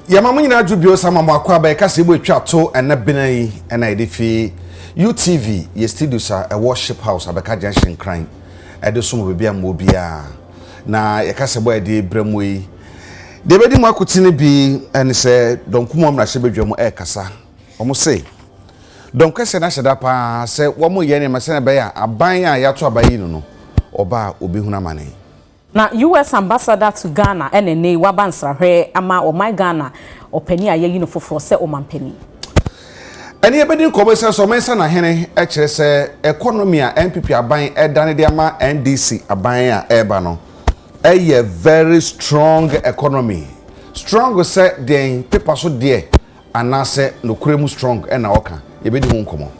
Yamamu na jubio sama mwakwa ba kase bo etwa to ena benan ena edefi UTV ye studios a worship house abeka junction crime ede so mo bebia mo bia na ye kase bo ede bremu yi de bedi mo akotine bi ene se donkumo mra hye bedwam kasa omo se donkese na hyeda pa se wo mo ye ne mase na be ya aban a yato abayi no oba obehuna mane. Na US ambassador to Ghana NNA wabansahwe ama o my Ghana opani aye no foforo se o mampani. Ani ebedi komesa so mensa na hene e kire se economy a NPP aban edane de ama NDC aban a eba no eye very strong economy. Strong se den paper so de anase no kuremu strong e na oka ebedi hu nkomo.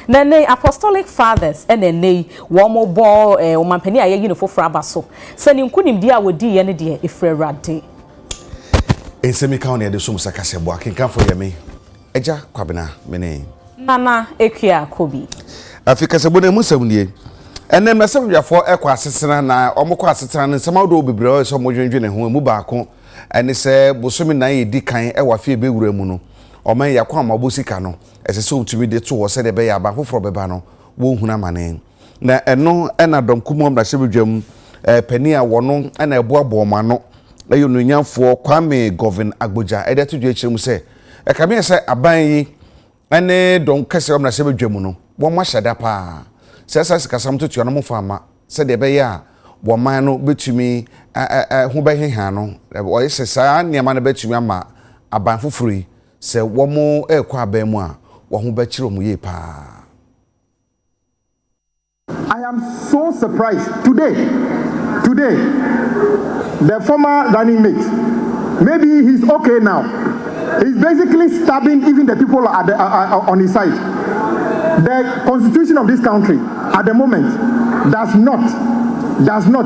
Nene Apostolic fathers NNA womo bo o mampani aye no foforo abaso se ni nkunim dia wodi ye ne de efrerade ensemi ka one de so musa kasebo akenkan fo ye me eja kwabena mene nana ekua kobi afika sebo na musam nie enem na semdwafo ekwa asesena na omokọ asetena ne nsema do bebre so modwenwe ne ho mu baako ene se bosomi na ye di kan ewa fie be wura mu no oman yakwa amabosika no esese otumi de to wo se de be ya ba foforo beba no wo huna mane na eno ena domkumo mra hyebedwam pani a wono ena eboabo ma no eyo no nyamfo Kwame Govern Agboja ede to dwe kyerem se ekame se aban yi ene donkese mra hyebedwam no wo ma hyada pa sesa sikasam to tuano mo fama se de be ya wo man no betumi hu be heha no wo yesesa niam na betumi ama aban foforo se wo mo ekwa aban mu a wo hu be kire mu ye pa. I am so surprised today, the former running mate, maybe he's okay now. He's basically stabbing even the people at on his side. The constitution of this country at the moment does not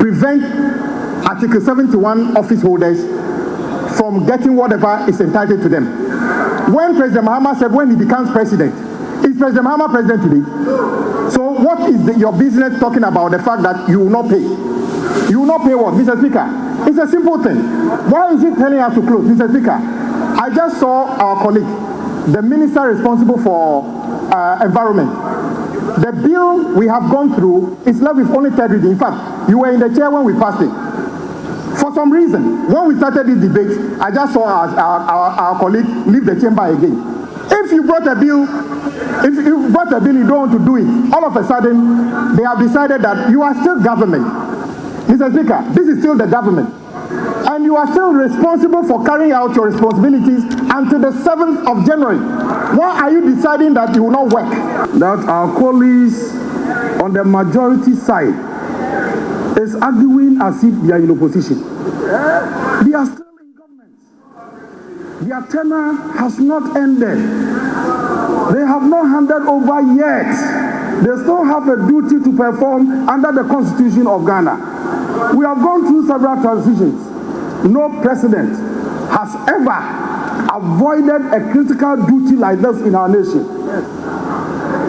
prevent Article 71 office holders from getting whatever is entitled to them. When President Mahama said when he becomes president, is President Mahama president today? So what is your business talking about the fact that you will not pay? You will not pay what, Mr. Speaker? It's a simple thing. Why is he telling us to close, Mr. Speaker? I just saw our colleague, the minister responsible for environment. The bill we have gone through is left with only third reading. In fact, you were in the chair when we passed it. For some reason, when we started this debate, I just saw our colleague leave the chamber again. If you brought a bill, you don't want to do it, all of a sudden, they have decided that you are still government. Mr. Speaker, this is still the government. And you are still responsible for carrying out your responsibilities until the 7th of January. Why are you deciding that you will not work? That our colleagues on the majority side is arguing as if they are in opposition. They are still in government. Their tenure has not ended. They have not handed over yet. They still have a duty to perform under the Constitution of Ghana. We have gone through several transitions. No president has ever avoided a critical duty like this in our nation.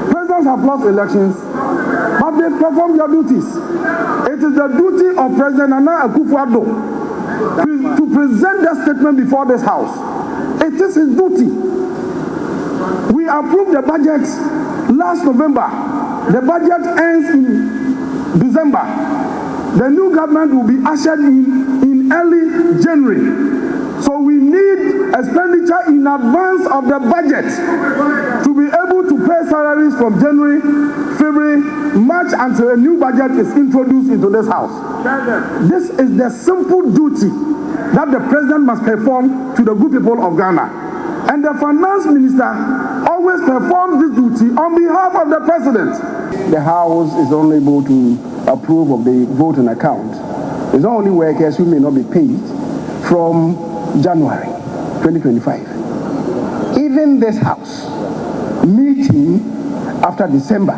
Presidents have lost elections, but they perform their duties. It is the duty of President Nana Akufo-Addo to present that statement before this House. It is his duty. We approved the budget last November. The budget ends in December. The new government will be ushered in early January. So we need expenditure in advance of the budget to be able to pay salaries from January, February, March until a new budget is introduced into this House. This is the simple duty that the president must perform to the good people of Ghana. And the finance minister always performs this duty on behalf of the president. The House is only able to approve of the voting account. It's not only workers who may not be paid from January 2025. Even this House meeting after December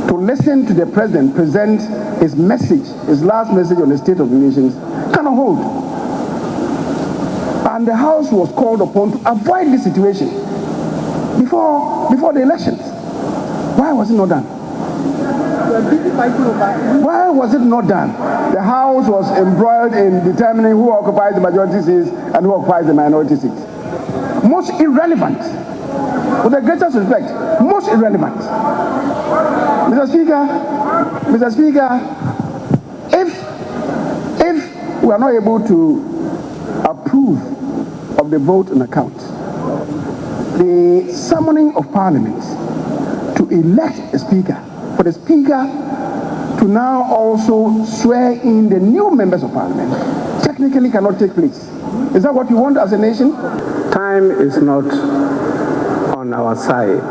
to listen to the president present his message, his last message on the state of the nations, cannot hold. And the House was called upon to avoid this situation before the elections. Why was it not done? Why was it not done? The House was embroiled in determining who occupies the majority seats and who occupies the minority seats. Most irrelevant. With the greatest respect, most irrelevant. Mr. Speaker, if we are not able to approve of the vote on account, the summoning of Parliament to elect a speaker, for the speaker to now also swear in the new members of Parliament, technically cannot take place. Is that what you want as a nation? Time is not on our side,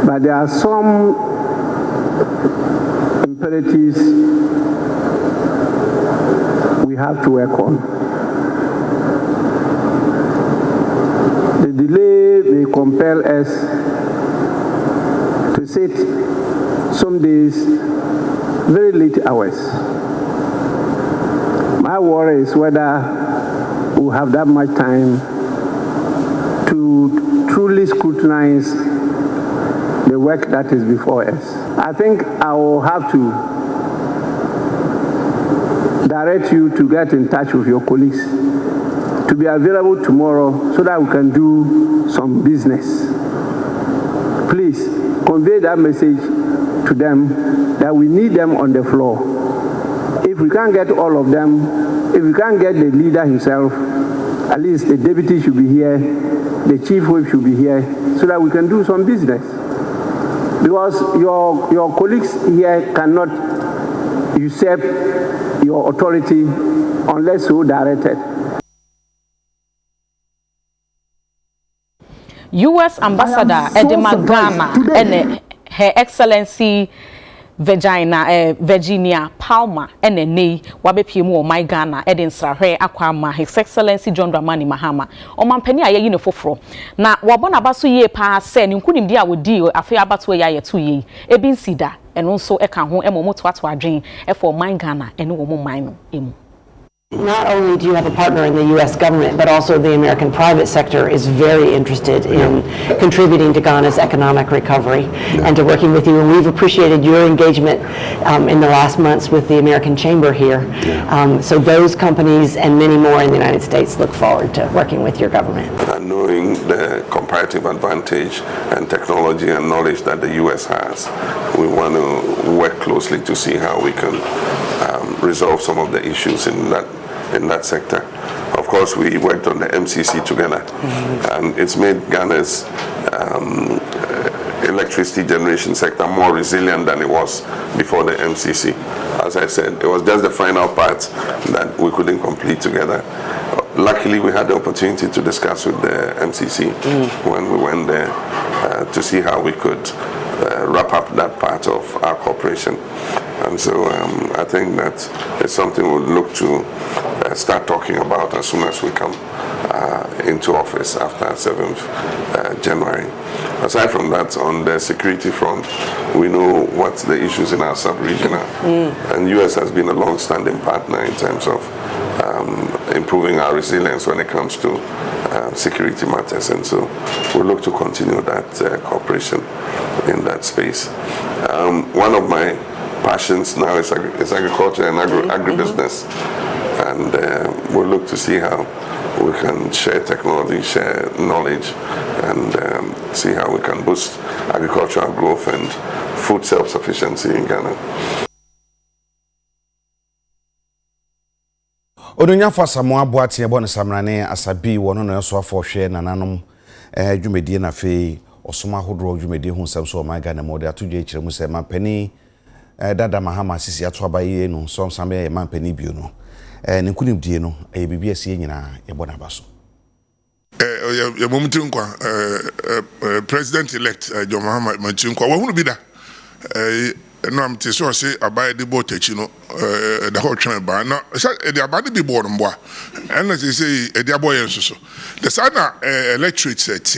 but there are some imperatives we have to work on. The delay may compel us to sit some days very late hours. My worry is whether we'll have that much time to truly scrutinize the work that is before us. I think I will have to direct you to get in touch with your colleagues to be available tomorrow so that we can do some business. Please convey that message to them that we need them on the floor. If we can't get all of them, if we can't get the leader himself, at least the deputy should be here, the chief whip should be here, so that we can do some business. Because your colleagues here cannot usurp your authority unless so directed. U.S. Ambassador Edema Ghana and Her Excellency Virginia Palmer and ne wabepiemu my Ghana Edinsa He Akwama His Excellency John Dramani Mahama o mampani aye yi ne foforo na wabona baso ye pa se ne nkunim dia wodi afi abato ya ye to ye ebi nsida eno nso eka ho emomoto ato adwen e for my Ghana ene wo mo man no emu. Not only do you have a partner in the U.S. government, but also the American private sector is very interested in contributing to Ghana's economic recovery and to working with you. And we've appreciated your engagement in the last months with the American Chamber here. So those companies and many more in the United States look forward to working with your government. And knowing the comparative advantage and technology and knowledge that the U.S. has, we want to work closely to see how we can resolve some of the issues in that sector. Of course, we worked on the MCC together, and it's made Ghana's electricity generation sector more resilient than it was before the MCC. As I said, it was just the final part that we couldn't complete together. Luckily, we had the opportunity to discuss with the MCC when we went there to see how we could wrap up that part of our cooperation. And so I think that it's something we'll look to start talking about as soon as we come into office after 7th January. Aside from that, on the security front, we know what the issues in our sub-region are. And U.S. has been a long-standing partner in terms of improving our resilience when it comes to security matters. And so we'll look to continue that cooperation in that space. One of my passions now is agriculture and agribusiness, and we'll look to see how we can share technology, share knowledge, and see how we can boost agricultural growth and food self-sufficiency in Ghana. Odunya fa Samoa Boate e bon samrane asabi wono no so afo hwe nananom dwumedie na fe osoma hodro dwumedie hu nsam so ma Ghana mode atodwe kire mu se mampani dada mahama sisi ato abaye no so sambe ye mampani bio no ne kunimdie no bibia sie nyina ye bona baso ye momutunkwa president elect John Mahama Machunkwa wo hunu bi da no am te so say abaye de botachi no the whole train ba no the abade bi bo no mbo and na say the aboye nsoso the sana electorate set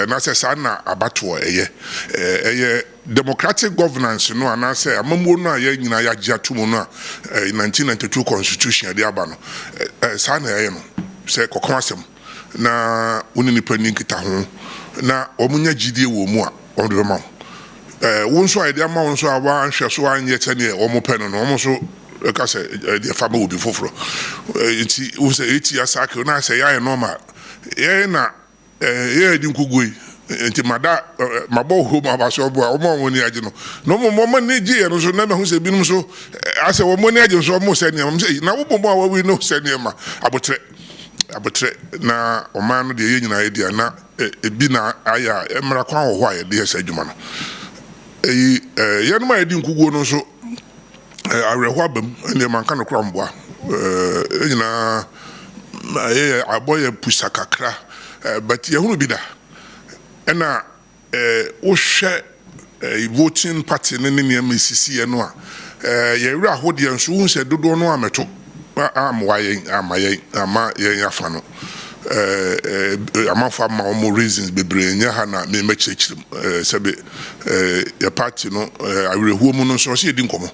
na say sana abato eye democratic governance no and say amamwo no aye nyina ya giatumo no 1992 constitution de aba no sana eye no say kokon asem na unini panin kita ho na omunya gidie wo mu a on de ma Won so idea ma won so awa hwe so anye tene o mo pɛ no no mo so ka se de fa ma obi foforo enti wo se eti asake na se ya normal ye na ye di nkugui enti mada mabo ho ma ba so bo o mo woni age no mo ne gi ye no so na me hu se binum so ase wo mo ne age so mo se ne am se na wo bo a we no se ne ma abotre na o ma no de ye nyina ye dia na ebi na aya emra kwa ho a ye de se adwuma no ye no ma ye di nkuguo no so awerɛho abam ne manka no kora mboa nyina ye aboye pusa kakra but ye hunu bi da ɛna wo hwɛ voting party ne ne MCC ye no a ye wura hode nso hu sɛ dodo no ameto ama ye afa no amafa ma omo reasons bebre nya ha na me mechechim sebe ye party no awerɛho mu no so se di nkomo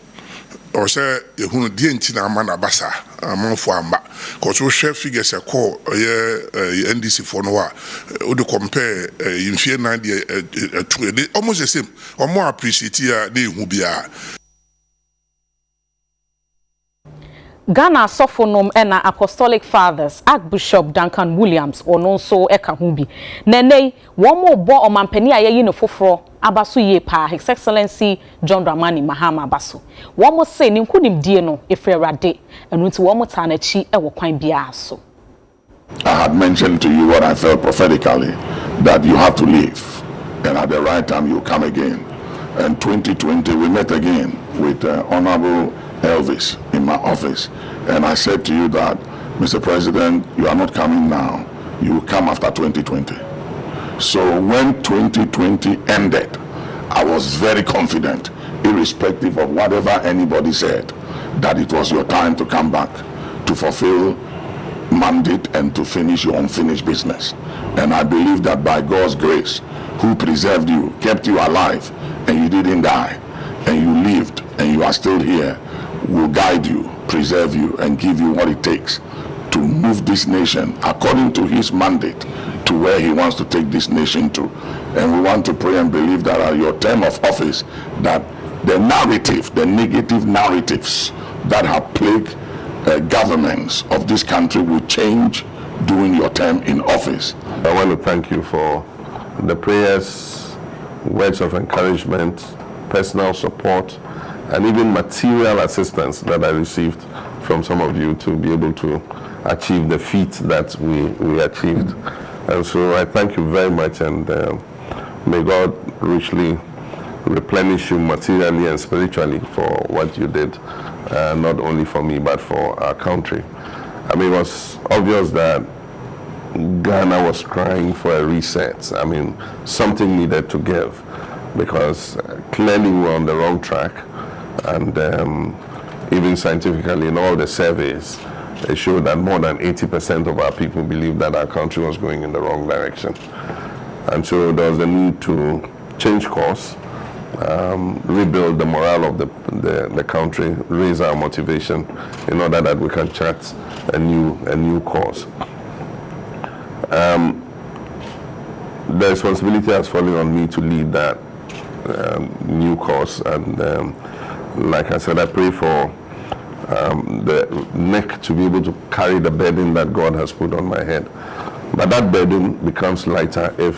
o se ehunu die nti na ama na basa amanfo amba ko so hwɛ figures e call ye NDC for no a o de compare infie na de almost the same o more appreciate ya na ehu bia Ghana Sofonom ena Apostolic Fathers Archbishop Duncan Williams ono so eka hu bi nene wo mo bo omampani ayeyi no foforo abaso ye pa His Excellency John Dramani Mahama abaso wo mo se ni nkunim die no efrerade enu nti wo mo ta na chi e wo kwan bia so. I had mentioned to you what I felt prophetically, that you have to leave and at the right time you come again. And 2020 we met again with Honorable Elvis in my office, and I said to you that, Mr. President, you are not coming now, you will come after 2020. So when 2020 ended, I was very confident, irrespective of whatever anybody said, that it was your time to come back to fulfill mandate and to finish your unfinished business. And I believe that by God's grace, who preserved you, kept you alive, and you didn't die, and you lived, and you are still here, will guide you, preserve you, and give you what it takes to move this nation according to his mandate to where he wants to take this nation to. And we want to pray and believe that at your term of office, that the narrative, the negative narratives that have plagued governments of this country will change during your term in office. I want to thank you for the prayers, words of encouragement, personal support, and even material assistance that I received from some of you to be able to achieve the feat that we achieved. And so I thank you very much, and may God richly replenish you materially and spiritually for what you did, not only for me but for our country. I mean, it was obvious that Ghana was crying for a reset. I mean, something needed to give, because clearly we were on the wrong track. And even scientifically, in all the surveys, it showed that more than 80% of our people believed that our country was going in the wrong direction. And so there was the need to change course, rebuild the morale of the country, raise our motivation in order that we can chart a new course. The responsibility has fallen on me to lead that new course, and like I said, I pray for the neck to be able to carry the burden that God has put on my head. But that burden becomes lighter if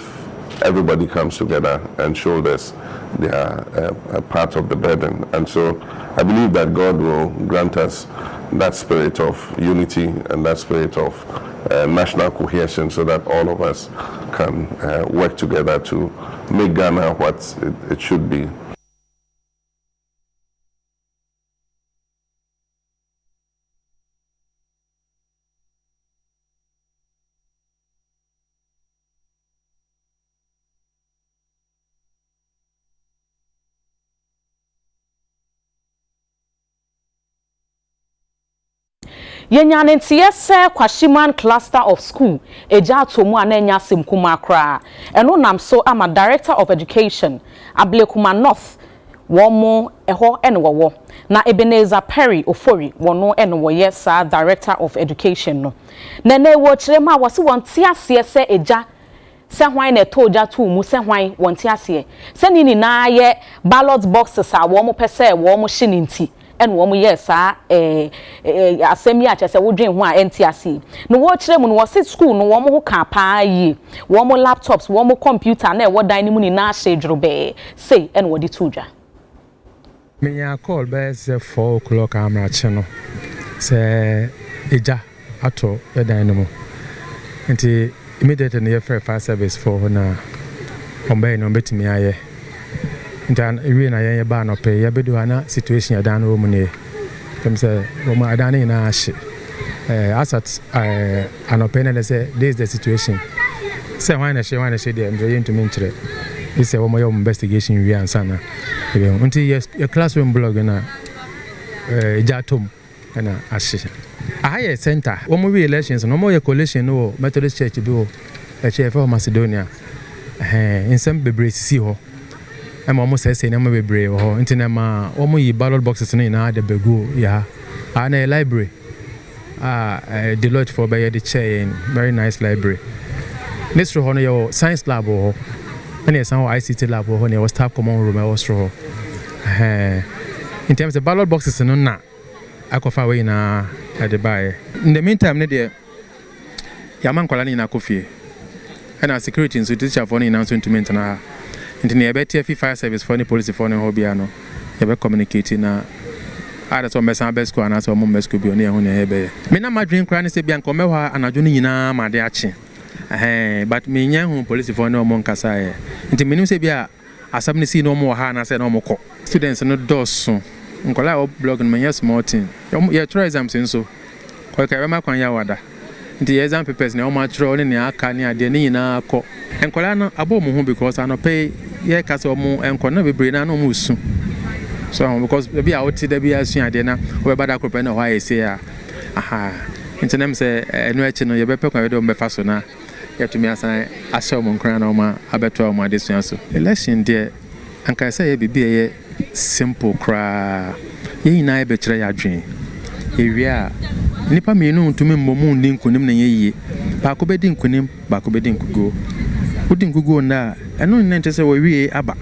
everybody comes together and shoulders their part of the burden. And so I believe that God will grant us that spirit of unity and that spirit of national cohesion, so that all of us can work together to make Ghana what it should be. Yenyanentiese Kwashiman cluster of school eja tomu anenya simkuma kra eno nam so ama director of education Ablekuma North womo eho enwowo na Ebenezer Perry Ofori wono enwo yesa director of education no nene wo chirema wase wonte ase se eja se hwan na toja to mu se hwan wonte ase se ni na ye ballot boxes a wo mo pese wo mo hye nti ene wo mo ye sa asemi a chese wo dwen ho a enti ase no wo kire mu no wo sit school no wo mo ho ka pa yi wo mo laptops wo mo computer na e wo dan ni mu ni na hye dwobe say ene wo di toja me ya call be say 4 o'clock amrache no say eja ato e dan no mu enti immediately near fire service for na ombe no betimi aye ntan ewie na yen ba no pe ya bedu ana situation ya dan wo mu ne dem say wo ma dan na ahye asat anope na say this is the situation say why na she dey ndre yin to me nchire this say wo mo investigation wi ansa na ebe unti your classroom blog na jatom na ahye ahaya center wo mo we elections no mo ye coalition no Methodist Church bi wo chef of Macedonia in some bebre si ho e mo say na mo bebre ho ntina ma wo mo yi ballot boxes no na the begu ya ana library Deloitte for by the chair very nice library this ro ho no your science lab ho and yes how ICT lab ho no staff common room I was ro in terms of ballot boxes no na akofa we na at the buy. In the meantime, ne yaman kolani na kofi. And our security in teacher for any announcement to maintain into the better fire service for any police for any hobiano. You communicating na ada so mesa best ko na so mo best ko bi oni ehun ebe. Me na ma dream kra ne se bia nkome ho anadwo ni nyina ma de ache. But me nya hu police for no mo nkasa e. Nti me nim se bia asam ne si no mo ha na se no mo ko. Students no dosso. Nkola o blog no me small thing. You try exams so. Ko ka ma kwan ya wada. Nti exam papers na o ma tro ne aka ne ade ne nyina akọ. Nkola no abo mo hu because anope ye ka so mo enkona bebre na no mo su. So because be a oti da bi asu ade na o be bada krope na ho ayese ya. Aha. Nti nem se enu echi no ye be pe kwa we do mbefa so na ye tumi asan asho mo nkran na o ma abeto o ma de suan so. Election there anka say ye bibi ye simple cra. Ye na e be kire ya dwen. Ewia nipa menu ntumi mmomu ndi nkunim na yeye ba ko bedi nkunim ba ko bedi nkugo udi nkugo na eno nne se wo wie aba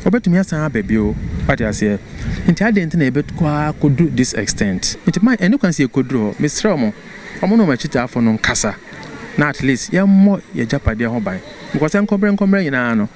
obetumi asan ababio pati ase nti ade nti na ebetwa ko do this extent nti my enu kan se ekodro misra mo omo no machita afo no nkasa na at least ye mo ye japade ho ban because enkobre nyina no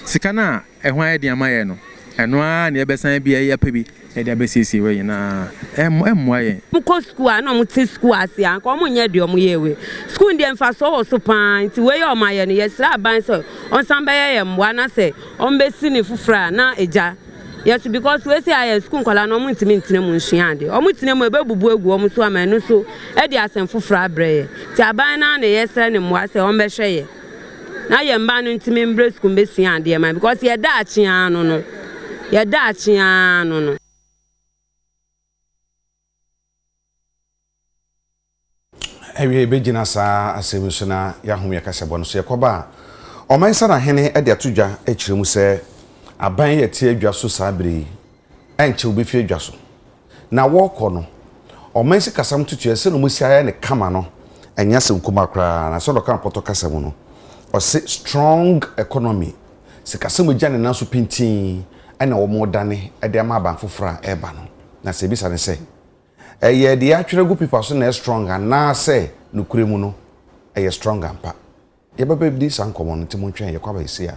sika na ehwan ade amaye no eno a na ebesan bia ye pabi e dey besisi we na emmoaye mko school na mti school asia ko mo nya de omo yewe school dey mfa so so pan ti we yo maye no yesra ban so on samba ye mwa na se on besi ni fufra na eja yes because we say aye school kola no mo ntimi ntine mu nhia de omo tine mu ebebubu egu omo so amanu so e dey asem fufra breye ti aban na na yesra ni mwa se on be hweye na ye mba no ntimi mbre school besi ade man because ye da achia no ye da achia no ewe bejina sa asebuso na yahom yakasebo no so yakoba o mansa na hene e de atodwa e kiremu se aban ye tie adwa so sabri enche obi fi adwa so na woko no o mansi kasam tutu se no musi aya ne kama no enya se nkuma kra na so do kan poto kasam no o se strong economy se kasam gya ne na so pintin ena wo modane e de ama ban fofora e ba no na se bisa ne se ye de atwere go people so na strong na say no kuremu no strong ampa ye baba bi san komo no timo twen ye kwaba isi ya